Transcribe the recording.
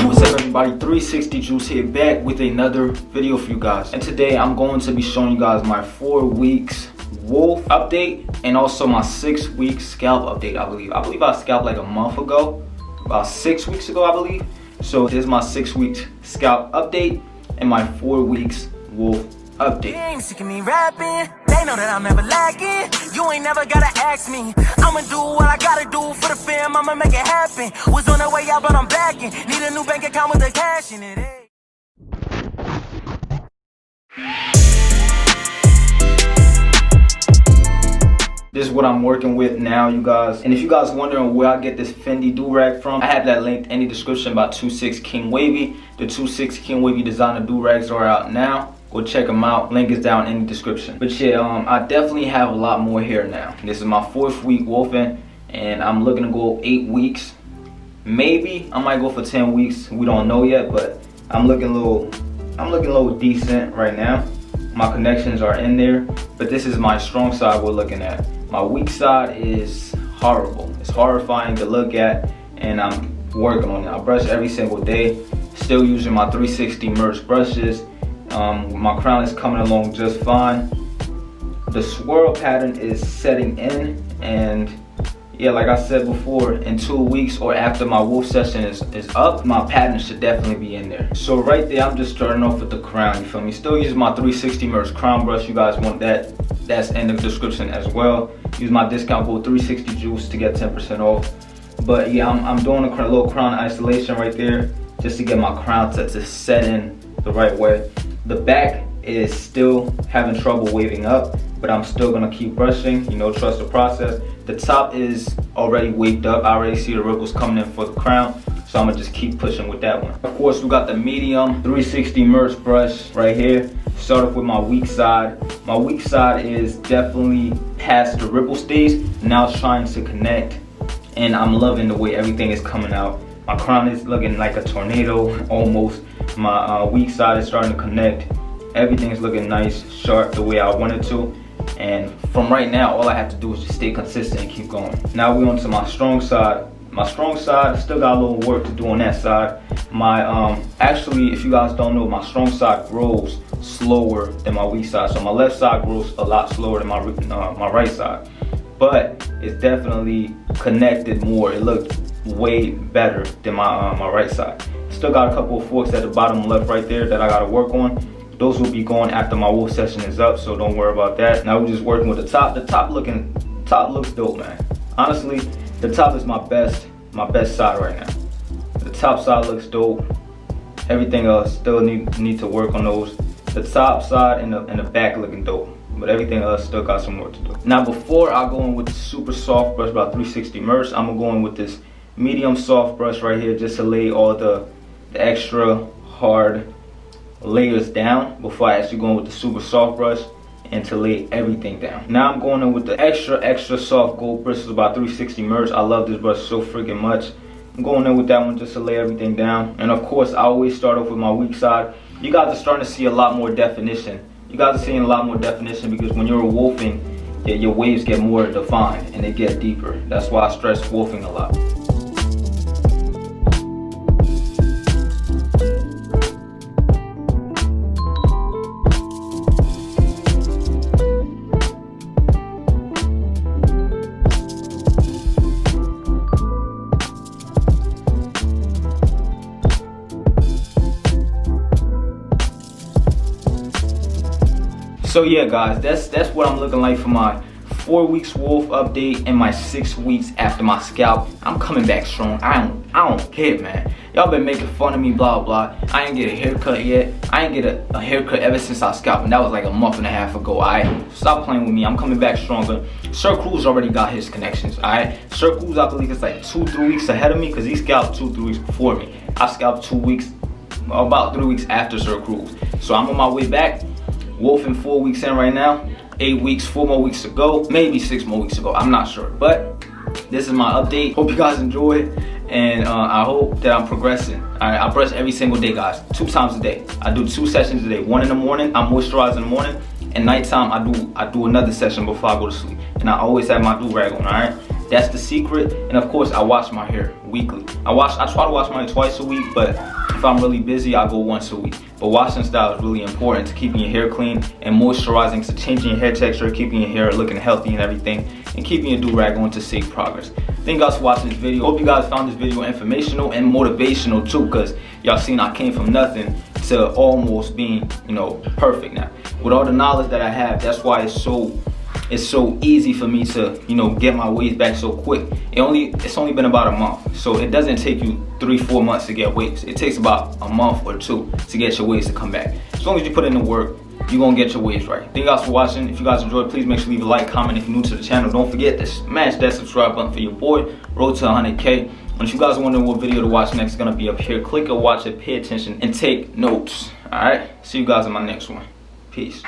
What's up everybody, 360 Juice here, back with another video for you guys. And today I'm going to be showing you guys my 4 weeks wolf update and also my 6 week scalp update. I believe I scalped like a month ago, about 6 weeks ago I believe. So this is my 6 weeks scalp update and my 4 weeks wolf update. They know that I'm never lacking. You ain't never gotta ask me. I'ma do what I gotta do for the fam. I'ma make it happen. Was on the way out, but I'm backing. Need a new bank account with the cash in it. Hey. This is what I'm working with now, you guys. And if you guys wondering where I get this Fendi do-rag from, I have that linked in the description about 26 King Wavy. The 26 King Wavy designer do-rags are out now. Go check them out. Link is down in the description. But yeah, I definitely have a lot more hair now. This is my 4th week wolfing, and I'm looking to go 8 weeks. Maybe I might go for 10 weeks. We don't know yet, but I'm looking a little decent right now. My connections are in there, but this is my strong side we're looking at. My weak side is horrible. It's horrifying to look at, and I'm working on it. I brush every single day. Still using my 360 Merch brushes. My crown is coming along just fine. The swirl pattern is setting in, and yeah, like I said before, in 2 weeks or after my wolf session is up, my pattern should definitely be in there. So right there, I'm just starting off with the crown, you feel me? Still using my 360 Merch crown brush. You guys want that, that's in the description as well. Use my discount code 360 Juice to get 10% off. But yeah, I'm doing a little crown isolation right there just to get my crown to set in the right way. The back is still having trouble waving up, but I'm still gonna keep brushing, you know, trust the process. The top is already waved up. I already see the ripples coming in for the crown, so I'm gonna just keep pushing with that one. Of course, we got the medium 360 Merch brush right here. Start off with my weak side. My weak side is definitely past the ripple stage. Now it's trying to connect, and I'm loving the way everything is coming out. My crown is looking like a tornado almost. My weak side is starting to connect. Everything is looking nice, sharp, the way I want it to. And from right now, all I have to do is just stay consistent and keep going. Now we're on to my strong side. My strong side, still got a little work to do on that side. My actually, if you guys don't know, my strong side grows slower than my weak side. So my left side grows a lot slower than my right side. But it's definitely connected more. It looked way better than my right side. Still got a couple of forks at the bottom left right there that I gotta work on. Those will be going after my wolf session is up, so don't worry about that. Now we're just working with the top. The top looks dope, man. Honestly, the top is my best side right now. The top side looks dope. Everything else still need to work on those. The top side and the back looking dope, but everything else still got some work to do. Now before I go in with the super soft brush by 360 Merch, I'm gonna go in with this medium soft brush right here just to lay all the extra hard layers down before I actually go in with the super soft brush and to lay everything down. Now I'm going in with the extra soft gold bristles by 360 Merch. I love this brush so freaking much. I'm going in with that one just to lay everything down. And of course, I always start off with my weak side. You guys are starting to see a lot more definition. You guys are seeing a lot more definition because when you're wolfing, your waves get more defined and they get deeper. That's why I stress wolfing a lot. So yeah guys, that's what I'm looking like for my 4 weeks wolf update and my 6 weeks after my scalp. I'm coming back strong. I don't care, man. Y'all been making fun of me, blah blah. I ain't get a haircut yet. I ain't get a haircut ever since I scalped, and that was like a month and a half ago. Alright, stop playing with me. I'm coming back stronger. Sir Cruz already got his connections. Alright, Sir Cruz I believe it's like 2-3 weeks ahead of me because he scalped 2-3 weeks before me. I scalped 2 weeks, about 3 weeks after Sir Cruz. So I'm on my way back. Wolfing 4 weeks in right now. 8 weeks, 4 more weeks to go, maybe 6 more weeks to go, I'm not sure. But this is my update. Hope you guys enjoy it, and I hope that I'm progressing. I brush every single day, guys, 2 times a day. I do 2 sessions a day. 1 in the morning, I moisturize in the morning, and nighttime I do another session before I go to sleep. And I always have my do-rag on, all right? That's the secret. And of course, I wash my hair weekly. I try to wash mine twice a week, but if I'm really busy, I go once a week. But washing style is really important to keeping your hair clean and moisturizing, to changing your hair texture, keeping your hair looking healthy and everything, and keeping your do-rag going to save progress. Thank you guys for watching this video. Hope you guys found this video informational and motivational too, because y'all seen I came from nothing to almost being, you know, perfect now. With all the knowledge that I have, that's why it's so easy for me to, you know, get my waves back so quick. It's only been about a month, so it doesn't take you 3-4 months to get waves. It takes about a month or 2 to get your waves to come back. As long as you put in the work, you're gonna get your waves right. Thank you guys for watching. If you guys enjoyed, please make sure to leave a like, comment. If you're new to the channel, don't forget to smash that subscribe button for your boy. Road to 100K. And if you guys are wondering what video to watch next, it's gonna be up here. Click or watch it, pay attention, and take notes. All right, see you guys in my next one. Peace.